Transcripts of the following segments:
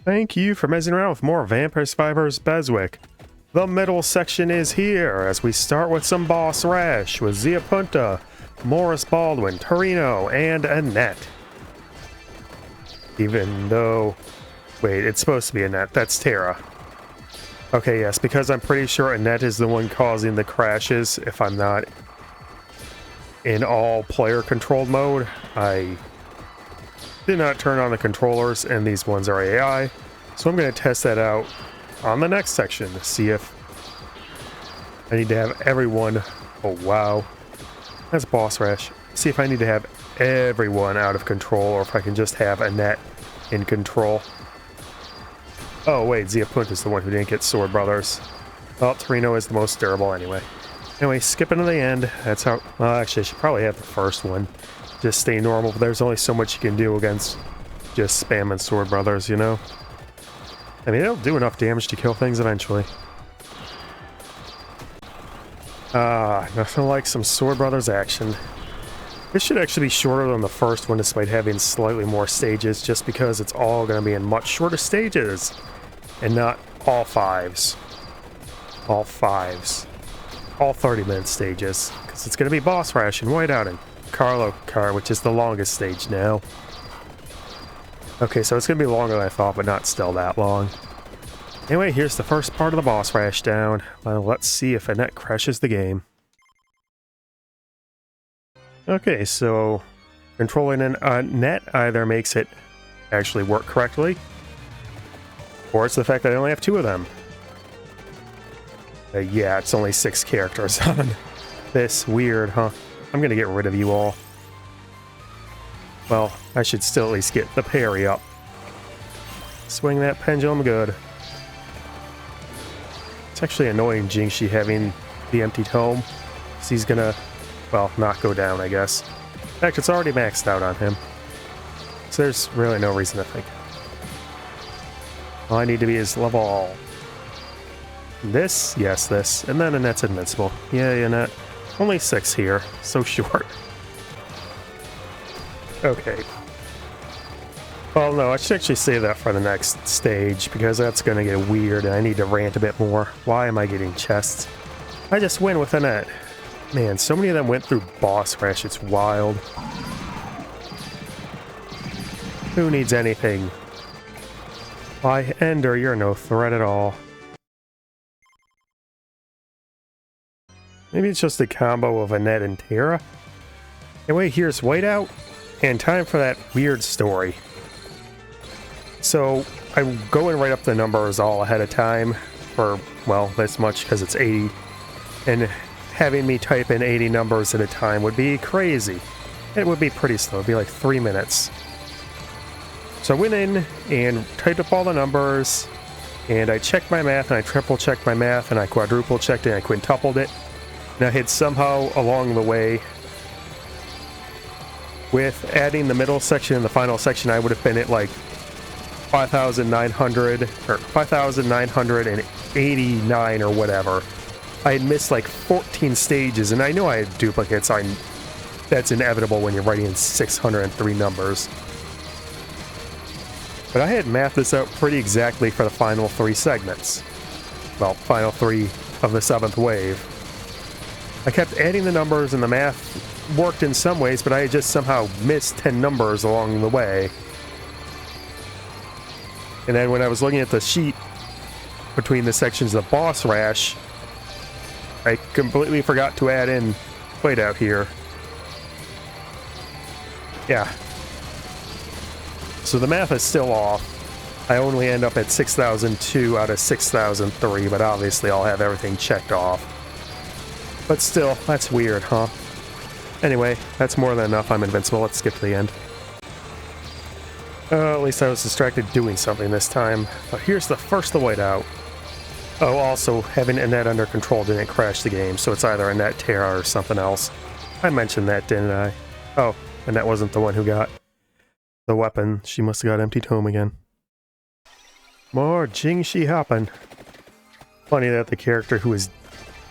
Thank you for messing around with more Vampire Survivors BESWEC. The middle section is here as we start with some boss Rash with Zia Punta, Morris Baldwin, Torino, and Annette. Even though... Wait, it's supposed to be Annette. That's Tara. Okay, yes, because I'm pretty sure Annette is the one causing the crashes if I'm not in all player-controlled mode. I did not turn on the controllers, and these ones are AI. So I'm going to test that out on the next section to see if I need to have everyone... Oh, wow. That's boss Rash. See if I need to have everyone out of control or if I can just have Annette in control. Oh, wait, Zia Punt is the one who didn't get Sword Brothers. Well, Torino is the most durable anyway. Anyway, skipping to the end. That's how... Well, actually, I should probably have the first one. Just stay normal, but there's only so much you can do against just spamming Sword Brothers, you know? I mean, it'll do enough damage to kill things eventually. Nothing like some Sword Brothers action. This should actually be shorter than the first one, despite having slightly more stages, just because it's all going to be in much shorter stages, and not all fives. All fives. All 30-minute stages, because it's going to be boss Rash and Whiteout and Carlo, which is the longest stage now. Okay, so it's going to be longer than I thought, but not still that long. Anyway, here's the first part of the boss Rash down. Well, let's see if Annette crashes the game. Okay, so controlling an Annette either makes it actually work correctly, or it's the fact that I only have 2 of them. Yeah, it's only 6 characters on this. Weird, huh? I'm going to get rid of you all. Well, I should still at least get the parry up. Swing that pendulum good. It's actually annoying Jinxie having the empty tome. So he's gonna, well, not go down, I guess. In fact, it's already maxed out on him. So there's really no reason to think. All I need to be is level... This? Yes, this. And then Annette's invincible. Yay, Annette. Only 6 here. So short. Okay. Well, no, I should actually save that for the next stage, because that's going to get weird, and I need to rant a bit more. Why am I getting chests? I just win with Annette. Man, so many of them went through boss Rash, it's wild. Who needs anything? Why, Ender, you're no threat at all. Maybe it's just a combo of Annette and Tara? Anyway, here's Whiteout. And time for that weird story. So, I'm going right up the numbers all ahead of time for, well, this much because it's 80. And having me type in 80 numbers at a time would be crazy. It would be pretty slow. It would be like 3 minutes. So I went in and typed up all the numbers, and I checked my math, and I triple-checked my math, and I quadruple-checked it, and I quintupled it. And I had somehow, along the way, with adding the middle section and the final section, I would have been at like 5,900 or 5,989 or whatever. I had missed like 14 stages, and I know I had duplicates. That's inevitable when you're writing in 603 numbers. But I had mathed this out pretty exactly for the final 3 segments. Well, final 3 of the 7th wave. I kept adding the numbers, and the math worked in some ways, but I had just somehow missed 10 numbers along the way. And then when I was looking at the sheet between the sections of boss Rash, I completely forgot to add in Whiteout here. Yeah. So the math is still off. I only end up at 6,002 out of 6,003, but obviously I'll have everything checked off. But still, that's weird, huh? Anyway, that's more than enough. I'm invincible. Let's skip to the end. At least I was distracted doing something this time. But here's the first Whiteout. Oh, also, having Annette under control didn't crash the game, so it's either Annette, Tara, or something else. I mentioned that, didn't I? Oh, Annette wasn't the one who got the weapon. She must have got empty tome again. More Jinxie hopping. Funny that the character who was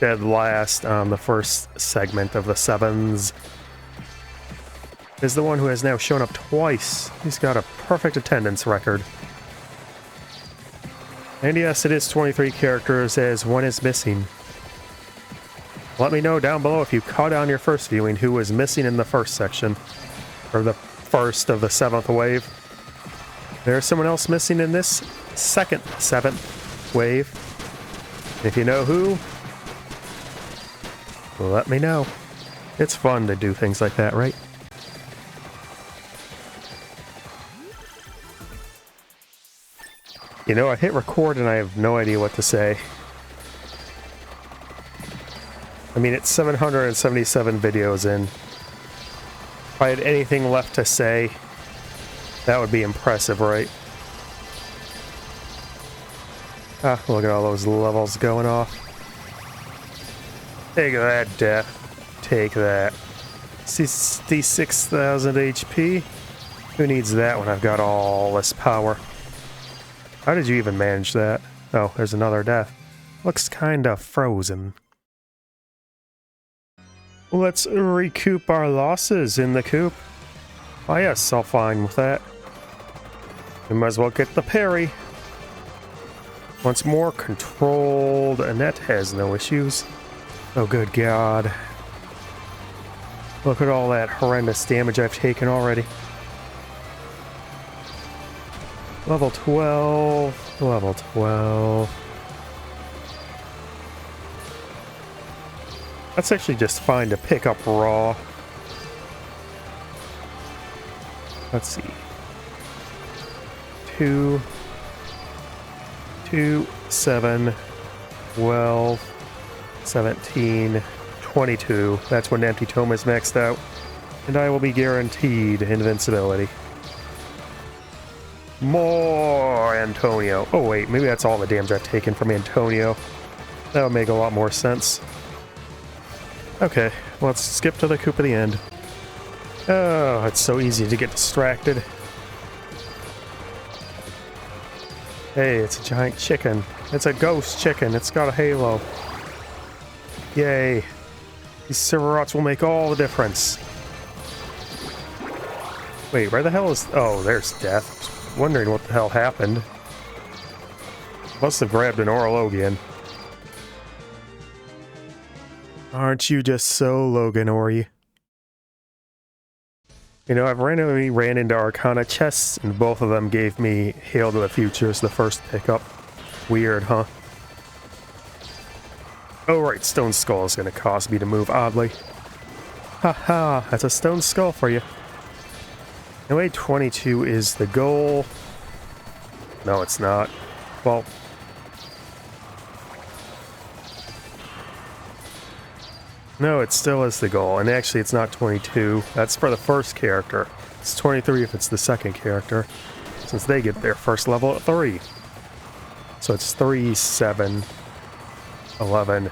dead last on the first segment of the 7s is the one who has now shown up twice. He's got a perfect attendance record. And yes, it is 23 characters as one is missing. Let me know down below if you caught on your first viewing who was missing in the first section. Or the first of the 7th wave. There's someone else missing in this second 7th wave. If you know who, let me know. It's fun to do things like that, right? You know, I hit record and I have no idea what to say. I mean, it's 777 videos in. If I had anything left to say, that would be impressive, right? Ah, look at all those levels going off. Take that, death. Take that. 66,000 HP? Who needs that when I've got all this power? How did you even manage that? Oh, there's another death. Looks kinda frozen. Let's recoup our losses in the coop. Oh yes, I'll fine with that. We might as well get the parry. Once more controlled. Annette has no issues. Oh good god. Look at all that horrendous damage I've taken already. Level 12. Level 12. That's actually just fine to pick up raw. Let's see. 2, 7, 12, 17, 22. That's when Empty Tome is maxed out. And I will be guaranteed invincibility. More Antonio. Oh wait, maybe that's all the damage I've taken from Antonio. That would make a lot more sense. Okay, let's skip to the Coop at the end. Oh, it's so easy to get distracted. Hey, it's a giant chicken. It's a ghost chicken. It's got a halo. Yay. These Silverots will make all the difference. Wait, where the hell is... Oh, there's Death. I was wondering what the hell happened. Must have grabbed an Orologian. Aren't you just so Logan, Ori? You know, I've randomly ran into Arcana chests, and both of them gave me Hail to the Future as the first pickup. Weird, huh? Oh right, Stone Skull is going to cause me to move oddly. Haha, that's a Stone Skull for you. Anyway, 22 is the goal. No, it's not. Well... No, it still is the goal, and actually it's not 22. That's for the first character. It's 23 if it's the second character, since they get their first level at 3. So it's 3, 7, 11,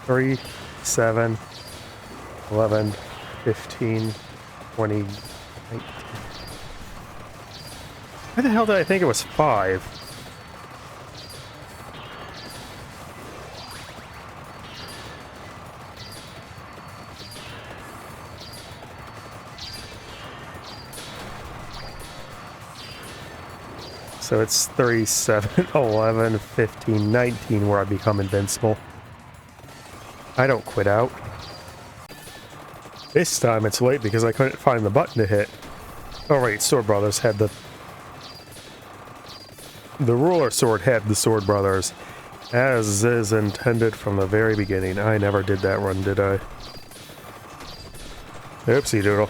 3, 7, 11, 15, 20, 19. Why the hell did I think it was 5? So it's 3, 7, 11, 15, 19 where I become invincible. I don't quit out. This time it's late because I couldn't find the button to hit. Oh right, Sword Brothers had the ruler sword had the Sword Brothers. As is intended from the very beginning. I never did that run, did I? Oopsie doodle.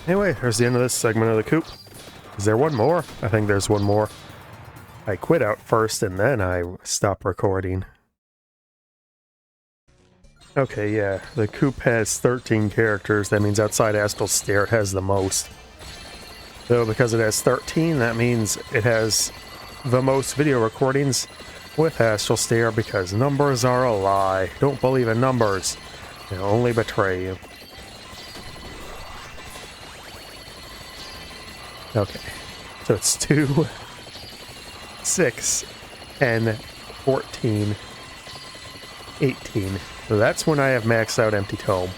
Anyway, there's the end of this segment of the Coop. Is there one more? I think there's one more. I quit out first and then I stopped recording. Okay, yeah, the Coop has 13 characters. That means outside Astral Stare it has the most. So because it has 13, that means it has the most video recordings with Astral Stare because numbers are a lie. Don't believe in numbers. They'll only betray you. Okay, so it's 2, 6, 10, 14, 18. So that's when I have maxed out Empty Tome.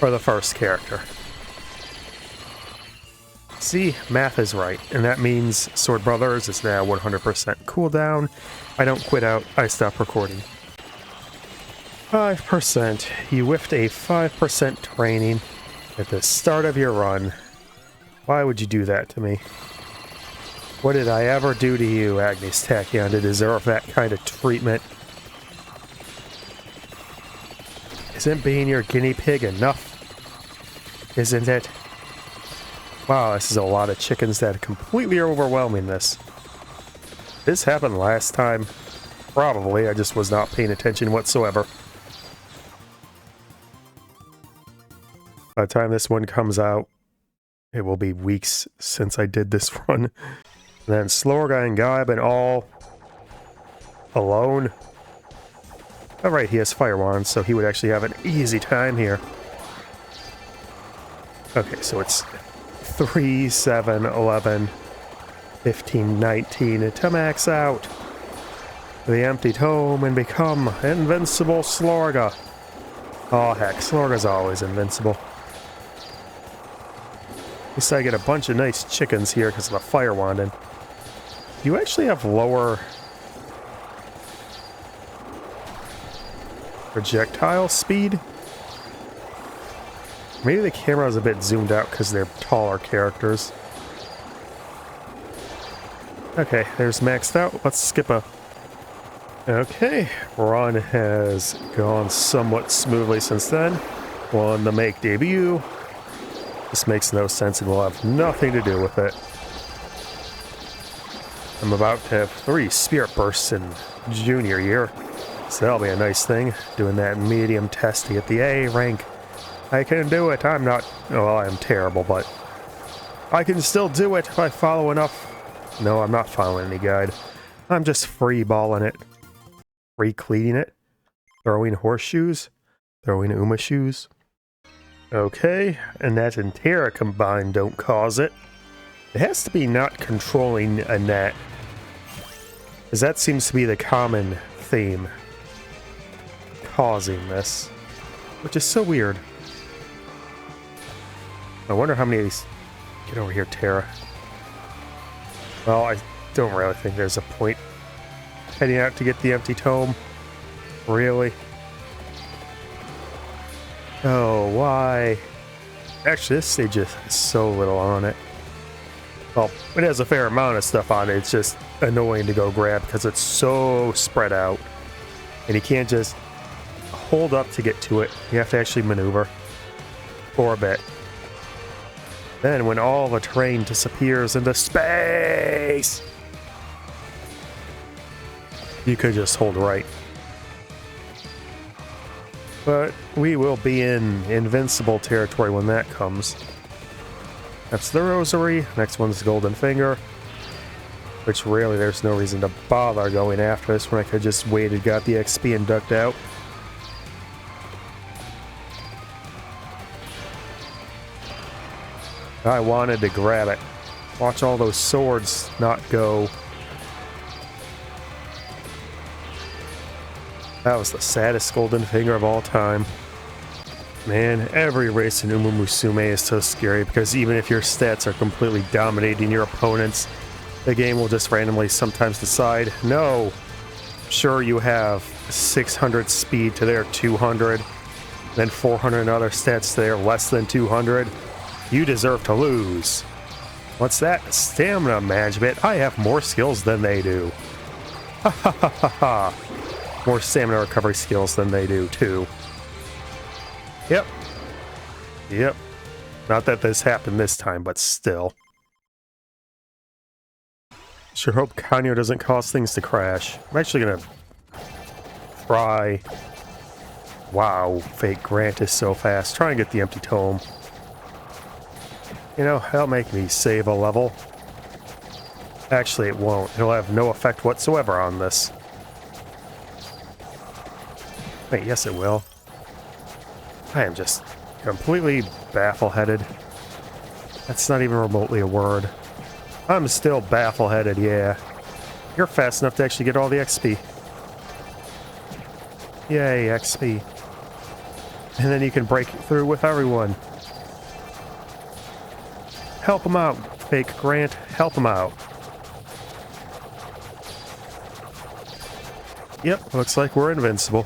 for the first character. See, math is right, and that means Sword Brothers is now 100% cooldown. I don't quit out, I stop recording. 5%. You whiffed a 5% training at the start of your run. Why would you do that to me? What did I ever do to you, Agnes Tachyon, to deserve that kind of treatment? Isn't being your guinea pig enough? Isn't it? Wow, this is a lot of chickens that are completely overwhelming this. This happened last time. Probably, I just was not paying attention whatsoever. By the time this one comes out, it will be weeks since I did this run. And then Slorga and Guy have been all alone. Alright, he has Fire Wand, so he would actually have an easy time here. Okay, so it's 3, 7, 11, 15, 19 to max out the empty tome and become invincible Slorga. Oh heck, Slorga's always invincible. At least I get a bunch of nice chickens here because of the Fire Wand. And you actually have lower projectile speed? Maybe the camera is a bit zoomed out because they're taller characters. Okay, there's maxed out. Let's skip a... Okay, run has gone somewhat smoothly since then. Won the make debut. This makes no sense and will have nothing to do with it. I'm about to have 3 Spirit Bursts in junior year, so that'll be a nice thing. Doing that medium test to get the A rank. I can do it. I'm not... Well, I'm terrible, but... I can still do it if I follow enough... No, I'm not following any guide. I'm just free-balling it. Free-cleating it. Throwing horseshoes. Throwing Uma shoes. Okay, Annette and Terra combined don't cause it. It has to be not controlling Annette, because that seems to be the common theme causing this, which is so weird. I wonder how many of these... Get over here, Terra. Well, I don't really think there's a point heading out to get the empty tome. Really? Oh, why? Actually, this stage has so little on it. Well, it has a fair amount of stuff on it. It's just annoying to go grab because it's so spread out. And you can't just hold up to get to it. You have to actually maneuver for a bit. Then when all the terrain disappears into space, you could just hold right. But we will be in invincible territory when that comes. That's the Rosary. Next one's Golden Finger. Which really there's no reason to bother going after this when I could just waited, got the XP and ducked out. I wanted to grab it. Watch all those swords not go. That was the saddest Golden Finger of all time. Man, every race in Uma Musume is so scary because even if your stats are completely dominating your opponents, the game will just randomly sometimes decide, no, sure you have 600 speed to their 200, then 400 other stats to their less than 200. You deserve to lose. What's that? Stamina management. I have more skills than they do. Ha ha ha ha ha. More stamina recovery skills than they do, too. Yep. Yep. Not that this happened this time, but still. Sure hope Kanyo doesn't cause things to crash. I'm actually gonna try... Wow, Fate Grant is so fast. Try and get the empty tome. You know, that'll make me save a level. Actually, it won't. It'll have no effect whatsoever on this. Wait, yes it will. I am just completely baffle-headed. That's not even remotely a word. I'm still baffle-headed, yeah. You're fast enough to actually get all the XP. Yay, XP. And then you can break through with everyone. Help them out, fake Grant. Help them out. Yep, looks like we're invincible.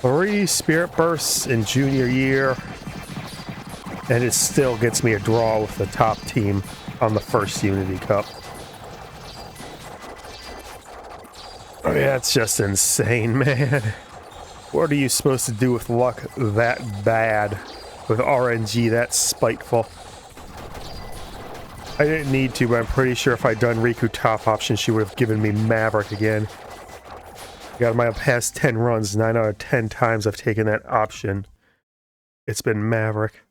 3 spirit bursts in junior year. And it still gets me a draw with the top team on the first Unity Cup. Oh yeah, it's just insane, man. What are you supposed to do with luck that bad? With RNG that spiteful? I didn't need to, but I'm pretty sure if I'd done Riku top option, she would have given me Maverick again. Got my past 10 runs, 9 out of 10 times I've taken that option. It's been Maverick.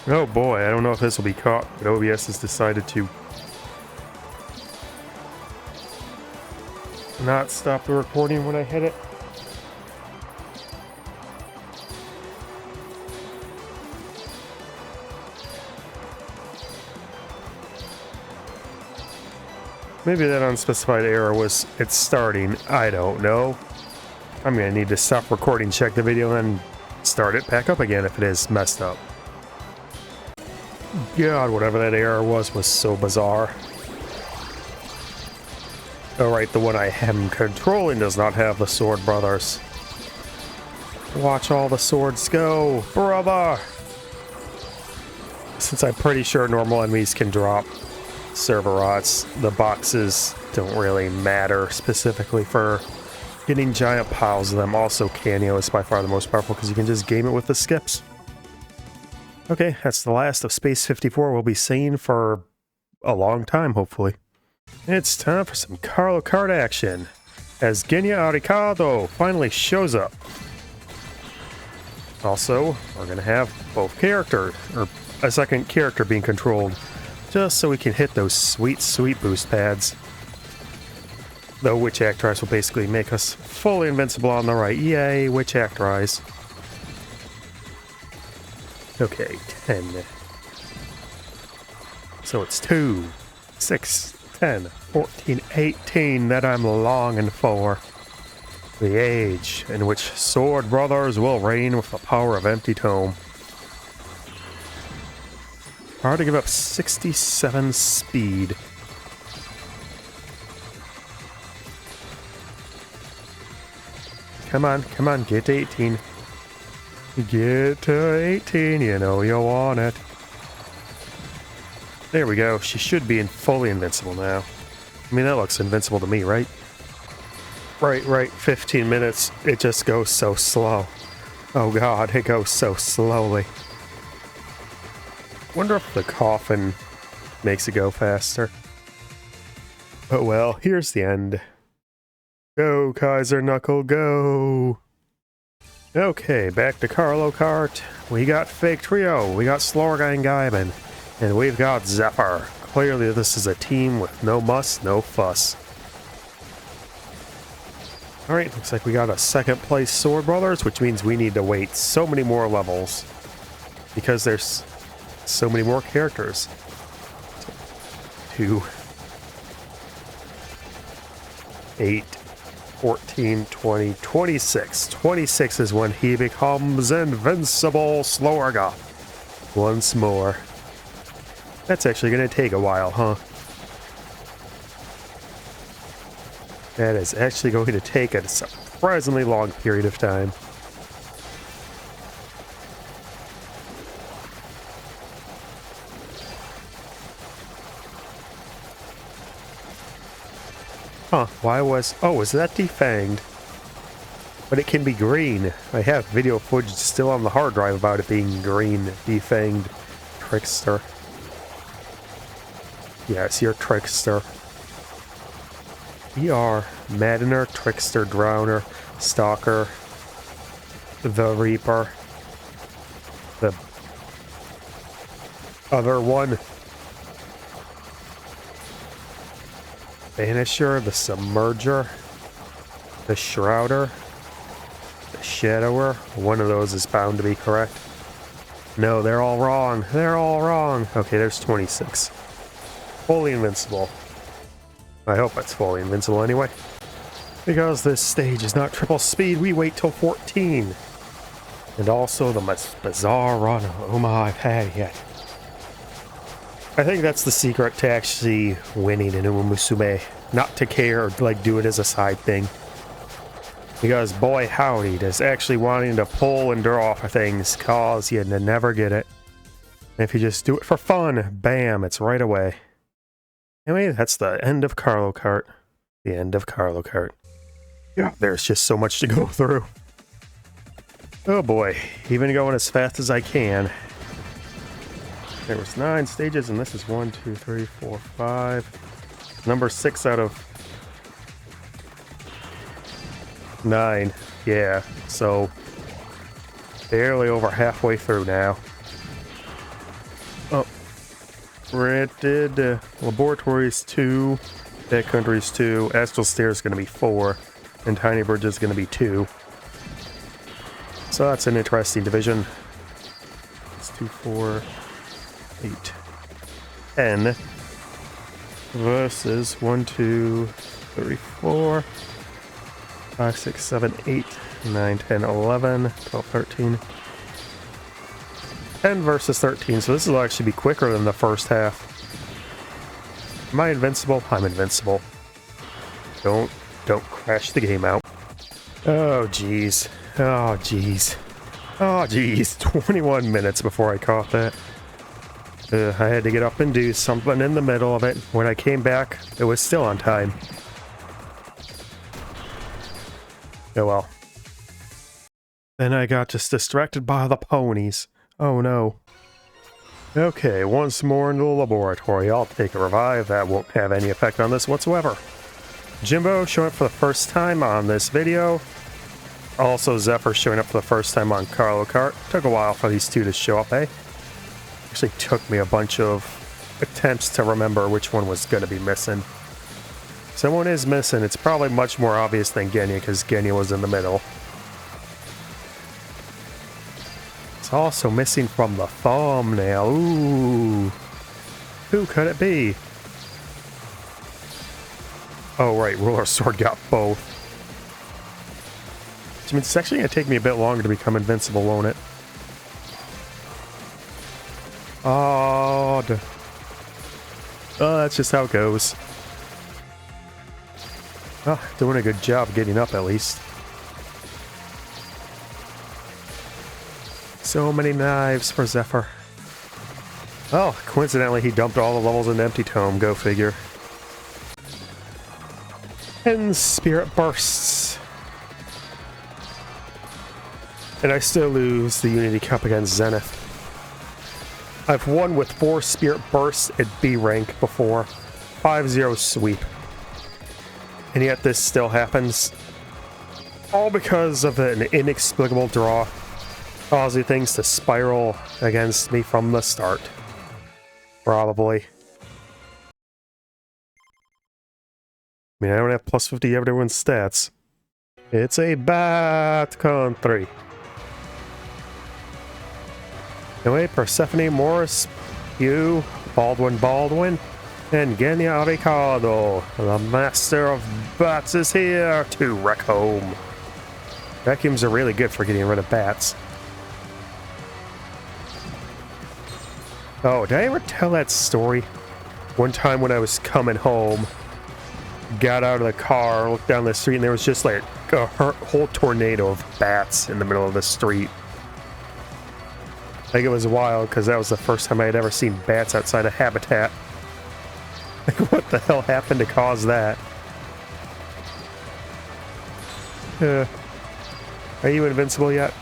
Oh boy, I don't know if this will be caught, but OBS has decided to not stop the recording when I hit it. Maybe that unspecified error was it's starting. I don't know. I'm gonna need to stop recording, check the video, and start it back up again if it is messed up. God, whatever that error was so bizarre. Alright, the one I am controlling does not have the Sword Brothers. Watch all the swords go, brother! Since I'm pretty sure normal enemies can drop Serverots, the boxes don't really matter specifically for getting giant piles of them. Also, Canio is by far the most powerful because you can just game it with the skips. Okay, that's the last of Space 54 we'll be seeing for a long time, hopefully. It's time for some Carlo card action, as Genya Aricado finally shows up. Also, we're going to have both characters, or a second character being controlled, just so we can hit those sweet, sweet boost pads. Though Witch Actrise will basically make us fully invincible on the right. Yay, Witch Actrise. Okay, 10. So it's 2, 6, 10, 14, 18 that I'm longing for. The age in which Sword Brothers will reign with the power of Empty Tome. Hard to give up 67 speed. Come on, get to 18. Get to 18, you know you want it. There we go. She should be fully invincible now. I mean, that looks invincible to me, right? Right. 15 minutes. It just goes so slow. Oh god, it goes so slowly. Wonder if the coffin makes it go faster. Oh well, here's the end. Go, Kaiser Knuckle, go! Okay, back to Carlo Kart. We got Fake Trio, we got Slorgang Gaiban, and we've got Zephyr. Clearly this is a team with no muss, no fuss. Alright, looks like we got a second place Sword Brothers, which means we need to wait so many more levels. Because there's so many more characters. 2, 8, 14, 20, 26. 26 is when he becomes invincible Slorga. Once more. That's actually going to take a while, huh? That is actually going to take a surprisingly long period of time. Huh, why was... Oh, is that defanged? But it can be green. I have video footage still on the hard drive about it being green. Defanged trickster. Yes, you're trickster. We are Maddener, Trickster, Drowner, Stalker, the Reaper, the other one, Banisher, the Submerger, the Shrouder, the Shadower. One of those is bound to be correct. No, they're all wrong. They're all wrong. Okay, there's 26. Fully invincible. I hope it's fully invincible anyway. Because this stage is not triple speed, we wait till 14. And also the most bizarre run I've had yet. I think that's the secret to actually winning in Musume. Not to care, like do it as a side thing. Because boy howdy, does actually wanting to pull and draw for things cause you to never get it. And if you just do it for fun, bam, it's right away. Anyway, that's the end of Carlo Kart. The end of Carlo Kart. Yeah, there's just so much to go through. Oh boy, even going as fast as I can. There was 9 stages, and this is 1, 2, 3, 4, 5. Number 6 out of 9. Yeah, so barely over halfway through now. Oh, rented Laboratories 2, Backcountry's 2, Astral Stairs is going to be 4, and Tiny Bridge is going to be 2. So that's an interesting division. It's 2, 4, 8, 10 versus 1, 2, 3, 4, 5, 6, 7, 8, 9, 10, 11, 12, 13. 10 versus 13, so this will actually be quicker than the first half. Am I invincible? I'm invincible. Don't crash the game out. Oh, jeez. Oh, jeez. Oh, jeez. 21 minutes before I caught that. I had to get up and do something in the middle of it. When I came back, it was still on time. Oh well. Then I got just distracted by the ponies. Oh no. Okay, once more into the laboratory. I'll take a revive. That won't have any effect on this whatsoever. Jimbo showing up for the first time on this video. Also Zephyr showing up for the first time on Carlo Kart. Took a while for these two to show up, eh? Actually took me a bunch of attempts to remember which one was going to be missing. Someone is missing. It's probably much more obvious than Genya, because Genya was in the middle. It's also missing from the thumbnail. Ooh. Who could it be? Oh, right. Ruler Sword got both. Which means it's actually going to take me a bit longer to become invincible, won't it? Oh, that's just how it goes. Oh, doing a good job getting up, at least. So many knives for Zephyr. Oh, coincidentally, he dumped all the levels in Empty Tome. Go figure. And Spirit Bursts. And I still lose the Unity Cup against Zenith. I've won with 4 Spirit Bursts at B rank before. 5-0 sweep. And yet this still happens. All because of an inexplicable draw. Causing things to spiral against me from the start. Probably. I mean, I don't have plus 50 everyone's stats. It's a bad country. Anyway, Persephone, Morris, Hugh, Baldwin, and Genya Ricardo, the master of bats, is here to wreck home. Vacuums are really good for getting rid of bats. Oh, did I ever tell that story? One time when I was coming home, got out of the car, looked down the street, and there was just like a whole tornado of bats in the middle of the street. I think it was wild because that was the first time I had ever seen bats outside a habitat. Like, what the hell happened to cause that? Are you invincible yet?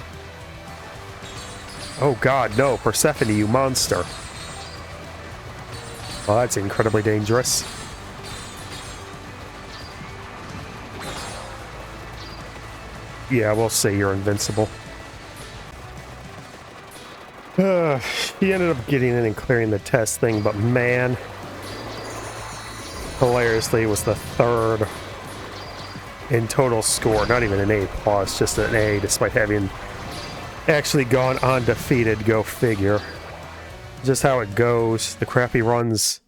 Oh god, no, Persephone, you monster. Well, that's incredibly dangerous. Yeah, we'll say you're invincible. He ended up getting in and clearing the test thing, but man, hilariously, it was the 3rd in total score. Not even an A+, just an A, despite having actually gone undefeated. Go figure. Just how it goes. The crappy runs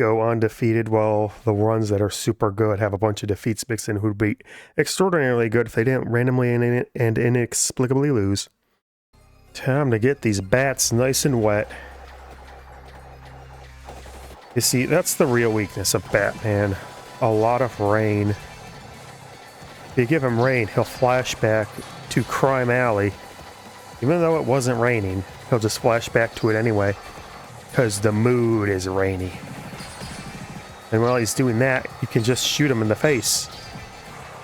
go undefeated, while the ones that are super good have a bunch of defeats mixed in who'd be extraordinarily good if they didn't randomly and inexplicably lose. Time to get these bats nice and wet. You see, that's the real weakness of Batman. A lot of rain. If you give him rain, he'll flash back to Crime Alley. Even though it wasn't raining, he'll just flash back to it anyway. Because the mood is rainy. And while he's doing that, you can just shoot him in the face.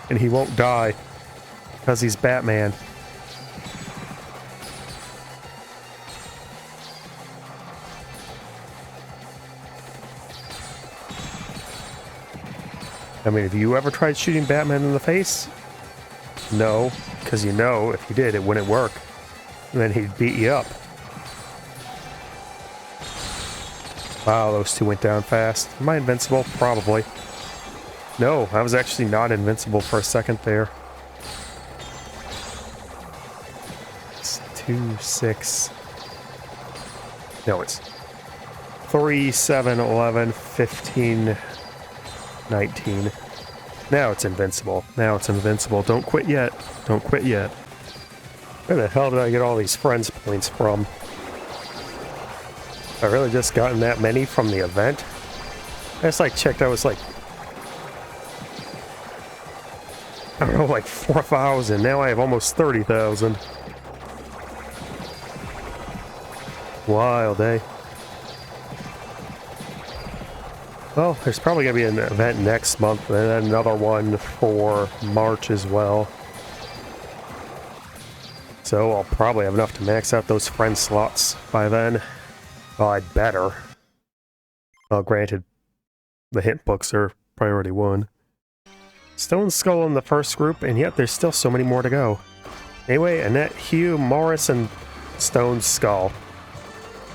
And he won't die. Because he's Batman. I mean, have you ever tried shooting Batman in the face? No, because you know if you did, it wouldn't work. And then he'd beat you up. Wow, those two went down fast. Am I invincible? Probably. No, I was actually not invincible for a second there. It's 2, 6. No, it's 3, 7, 11, 15... 19. Now it's invincible. Now it's invincible. Don't quit yet. Don't quit yet. Where the hell did I get all these friends points from? I really just gotten that many from the event? I just like checked, I was like, I don't know, like 4,000. Now I have almost 30,000. Wild, eh? Well, there's probably going to be an event next month, and then another one for March as well. So I'll probably have enough to max out those friend slots by then. Well, I'd better. Well, granted, the hint books are priority 1. Stone Skull in the first group, and yet there's still so many more to go. Anyway, Annette, Hugh, Morris, and Stone Skull.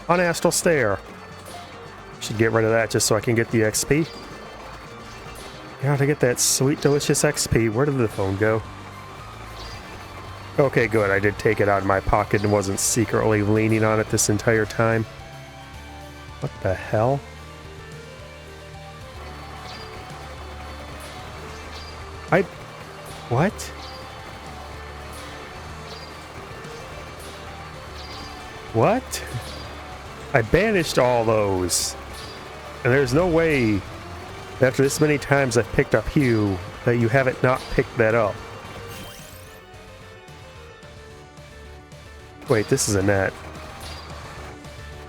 On Astral Stair. Should get rid of that just so I can get the XP. Yeah, to get that sweet, delicious XP. Where did the phone go? Okay, good. I did take it out of my pocket and wasn't secretly leaning on it this entire time. What the hell? What? What? I banished all those. And there's no way, after this many times I've picked up Hugh, that you haven't not picked that up. Wait, this is a net.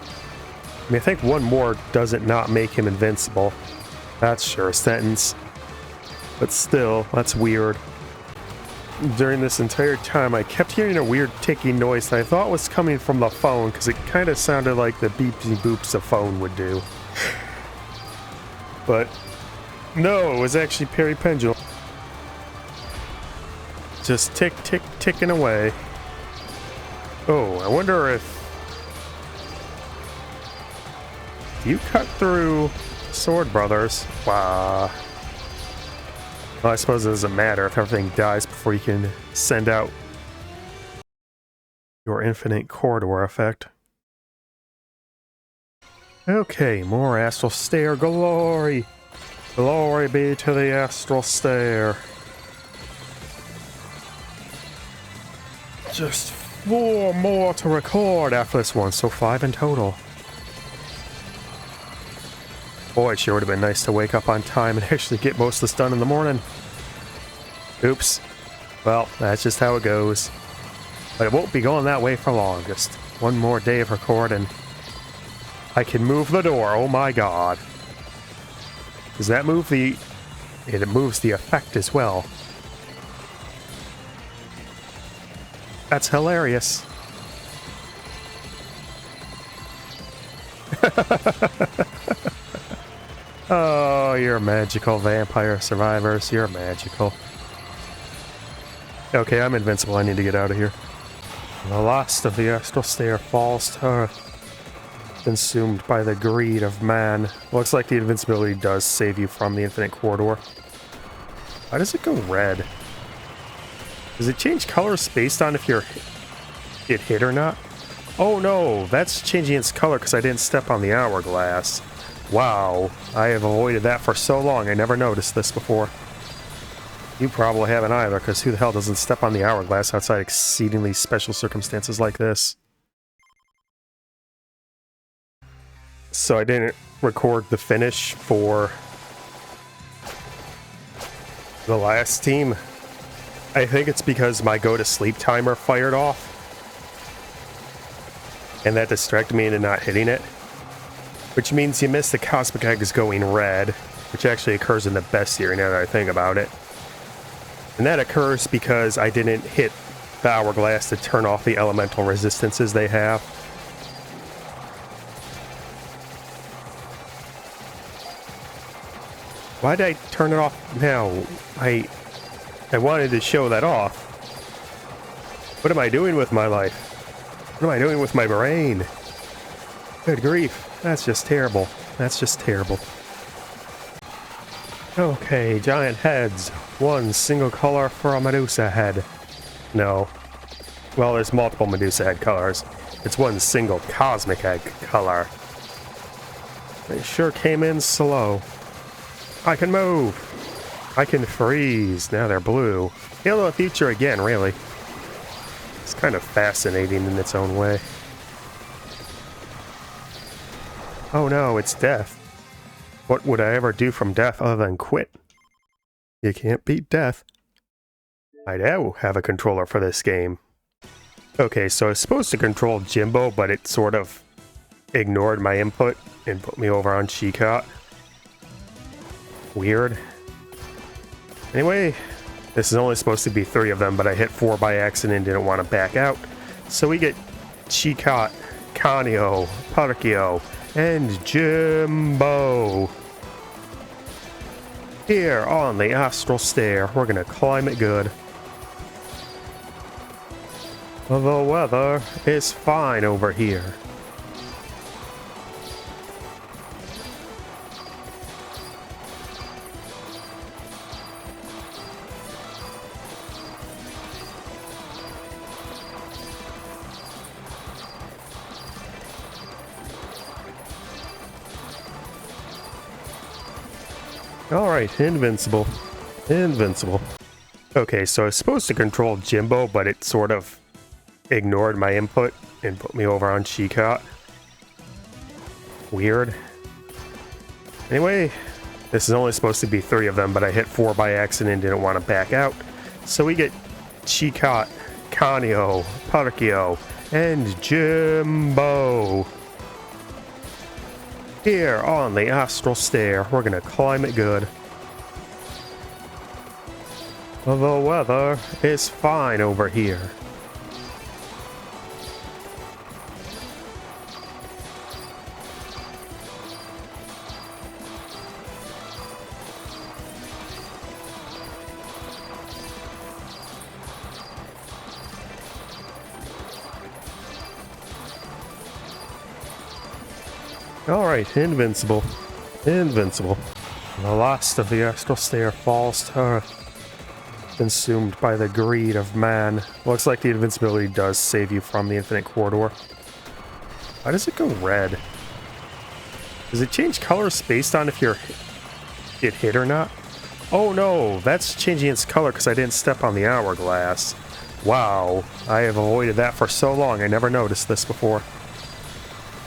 I mean, I think one more doesn't not make him invincible. That's sure a sentence. But still, that's weird. During this entire time, I kept hearing a weird ticking noise that I thought was coming from the phone, because it kind of sounded like the beepsy boops a phone would do. But no, it was actually Perry Pendulum. Just tick, tick, ticking away. Oh, I wonder if... Do you cut through Sword Brothers? Wow. Well, I suppose it doesn't matter if everything dies before you can send out your infinite corridor effect. Okay, more Astral Stair glory! Glory be to the Astral Stair. Just 4 more to record after this one, so 5 in total. Boy, it sure would have been nice to wake up on time and actually get most of this done in the morning. Oops. Well, that's just how it goes. But it won't be going that way for long. Just one more day of recording. I can move the door, oh my god. Does that move the... It moves the effect as well. That's hilarious. Oh, you're magical, vampire survivors. You're magical. Okay, I'm invincible. I need to get out of here. The last of the Astral Stair falls to earth. Consumed by the greed of man. Looks like the invincibility does save you from the infinite corridor. Why does it go red? Does it change colors based on if you're get hit or not? Oh no, that's changing its color because I didn't step on the hourglass. Wow, I have avoided that for so long, I never noticed this before. You probably haven't either, because who the hell doesn't step on the hourglass outside exceedingly special circumstances like this? So I didn't record the finish for the last team. I think it's because my go-to-sleep timer fired off. And that distracted me into not hitting it. Which means you miss the cosmic eggs going red, which actually occurs in the best tier now that I think about it. And that occurs because I didn't hit the hourglass to turn off the elemental resistances they have. Why did I turn it off now? I wanted to show that off. What am I doing with my life? What am I doing with my brain? Good grief. That's just terrible. That's just terrible. Okay, giant heads. One single color for a Medusa head. No. Well, there's multiple Medusa head colors. It's one single cosmic egg color. They sure came in slow. I can move. I can freeze. Now they're blue. Halo of Future again, really. It's kind of fascinating in its own way. Oh no, it's death. What would I ever do from death other than quit? You can't beat death. I now have a controller for this game. Okay, so I was supposed to control Jimbo, but it sort of ignored my input and put me over on Shikot. Weird. Anyway, this is only supposed to be 3 of them, but I hit 4 by accident and didn't want to back out. So we get Shikot, Kanio, Parkio, and Jimbo. Here on the astral stair, we're gonna climb it good. The weather is fine over here. Alright, invincible. Invincible. Okay, so I was supposed to control Jimbo, but it sort of ignored my input and put me over on Shikot. Weird. Anyway, this is only supposed to be 3 of them, but I hit 4 by accident and didn't want to back out. So we get Shikot, Kanio, Parkio, and Jimbo. Here on the astral stair, we're gonna climb it good. The weather is fine over here. Alright, invincible. Invincible. The last of the astral stair falls to earth, consumed by the greed of man. Looks like the invincibility does save you from the infinite corridor. Why does it go red? Does it change colors based on if you're get hit or not? Oh no, that's changing its color because I didn't step on the hourglass. Wow, I have avoided that for so long, I never noticed this before.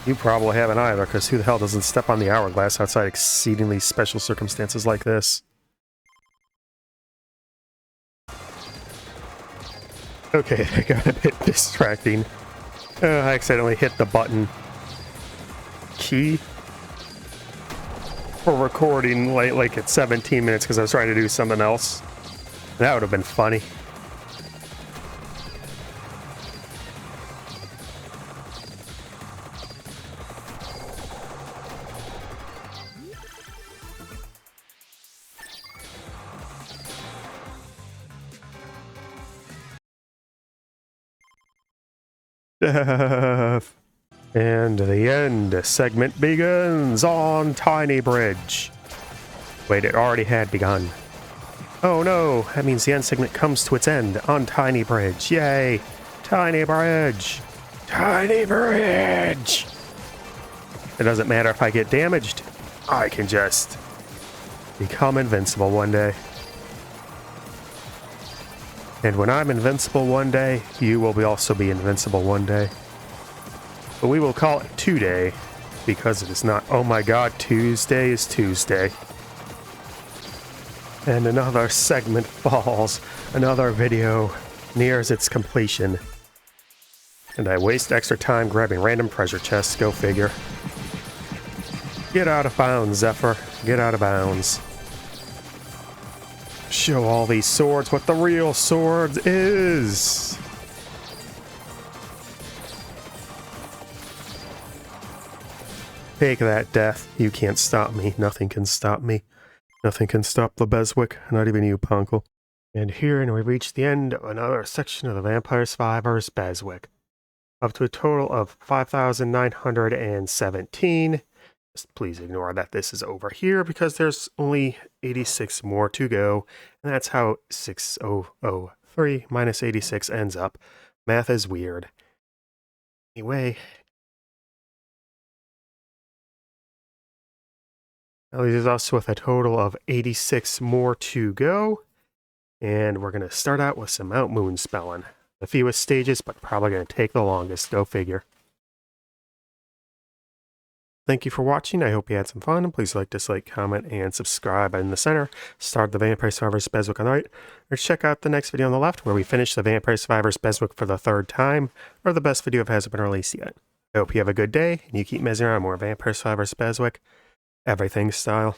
You probably haven't either, because who the hell doesn't step on the hourglass outside exceedingly special circumstances like this? Okay, that got a bit distracting. I accidentally hit the button key for recording like at 17 minutes because I was trying to do something else. That would have been funny. Death. And the end segment begins on Tiny Bridge. Wait, it already had begun. Oh no, that means the end segment comes to its end on Tiny Bridge. Yay! Tiny Bridge! Tiny Bridge! It doesn't matter if I get damaged. I can just become invincible one day. And when I'm invincible one day, you will also be invincible one day. But we will call it today, because it is not, oh my god, Tuesday is Tuesday. And another segment falls, another video nears its completion. And I waste extra time grabbing random treasure chests, go figure. Get out of bounds, Zephyr. Get out of bounds. Show all these swords what the real sword is. Take that, death. You can't stop me. Nothing can stop me. Nothing can stop the BESWEC, not even you, Punkle. And herein we reach the end of another section of the Vampire Survivors BESWEC. Up to a total of 5,917. Just please ignore that this is over here because there's only 86 more to go. And that's how 6003 minus 86 ends up. Math is weird. Anyway. Now leaves us with a total of 86 more to go. And we're going to start out with some Mount Moon spelling. The fewest stages, but probably going to take the longest. Go figure. Thank you for watching. I hope you had some fun. And please like, dislike, comment, and subscribe in the center. Start the Vampire Survivors BESWEC on the right. Or check out the next video on the left where we finish the Vampire Survivors BESWEC for the third time. Or the best video if it hasn't been released yet. I hope you have a good day and you keep mezzing around more Vampire Survivors BESWEC. Everything style.